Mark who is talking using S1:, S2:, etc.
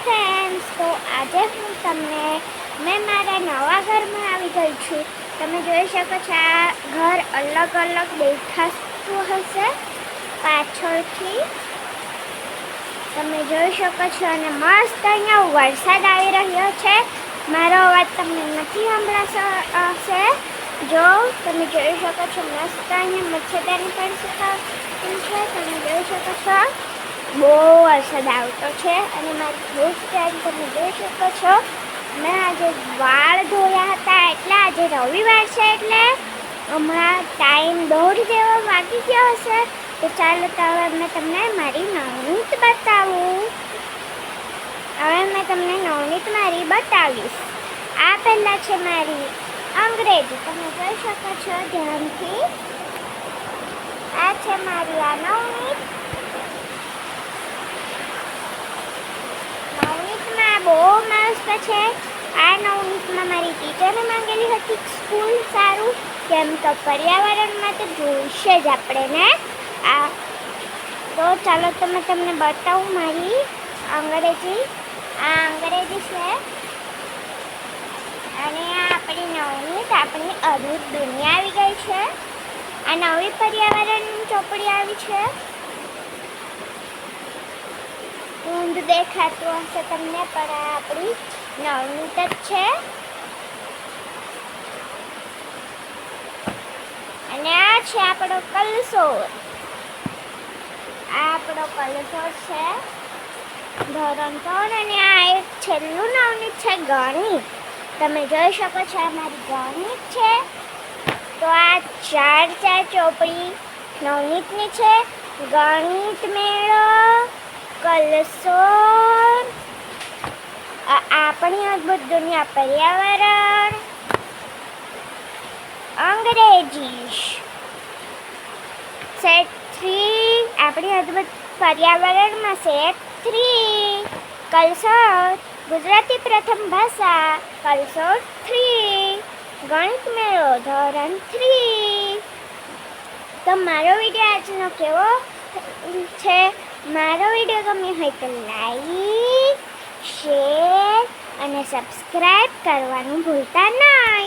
S1: Friends, તો આજે હું તમને મેં મારા નવા ઘરમાં આવી ગઈ છું. તમે જોઈ શકો છો આ ઘર અલગ અલગ દેખાતું હશે પાછળથી. તમે જોઈ શકો છો અને મસ્ત અહીંયા વરસાદ આવી રહ્યો છે. મારો અવાજ તમને નથી સંભળાશે. જો તમે જોઈ શકો છો મસ્ત અહીંયા મચ્છરદાની પણ સુકાવી છે. તમે જોઈ શકો છો બહુ વરસાદ આવતો છે અને મારી હેર સ્ટાઈલ તમે જોઈ શકો છો. મેં આજે વાળ ધોયા હતા એટલે આજે રવિવાર છે એટલે હમણાં ટાઈમ 1:30 જેવો વાગી ગયો હશે. તો ચાલો તો હવે મેં તમને મારી નવનીત બતાવું. હવે મેં તમને નવનીત મારી બતાવીશ. આ પહેલાં છે મારી અંગ્રેજી, તમે જોઈ શકો છો ધ્યાનથી. આ છે મારી આ નવનીત. નવનીતમાં બહુ મસ્ત છે. આ નવનીતમાં મારી ટીચરે માંગેલી હતી સ્કૂલ સારું, કેમ તો પર્યાવરણમાં તો જોઈશે જ આપણે ને. આ તો ચાલો તો મેં તમને બતાવું મારી અંગ્રેજી. આ અંગ્રેજી છે અને આ આપણી નવનીત, આપણી અદ્ભુત દુનિયા આવી ગઈ છે. આ નવી પર્યાવરણ ચોપડી આવી છે. ઊંધ દેખાતું હશે તમને, પણ આ આપણી નવનીત જ છે. અને આ છે આપણો કલસોર. આ આપણો કલસોર છે ધોરણ 3. અને આ એક છેલ્લું નવનીત છે ગણિત. તમે જોઈ શકો છો આ મારી ગણિત છે. તો આ ચાર ચોપડી નવનીતની છે. ગણિત મેળો, કલસોર, આપણી અદ્ભુત દુનિયા પર્યાવરણ, અંગ્રેજી સેટ 3, આપણી અદ્ભુત પર્યાવરણમાં સેટ 3, કલસોર ગુજરાતી પ્રથમ ભાષા કલસોર 3, ગણિત મેળો ધોરણ 3. તો મારો વિડીયો આજનો કેવો છે? મારો વિડીયો ગમ્યો હોય તો લાઈક, શેર અને સબસ્ક્રાઈબ કરવાનું ભૂલતા નહીં.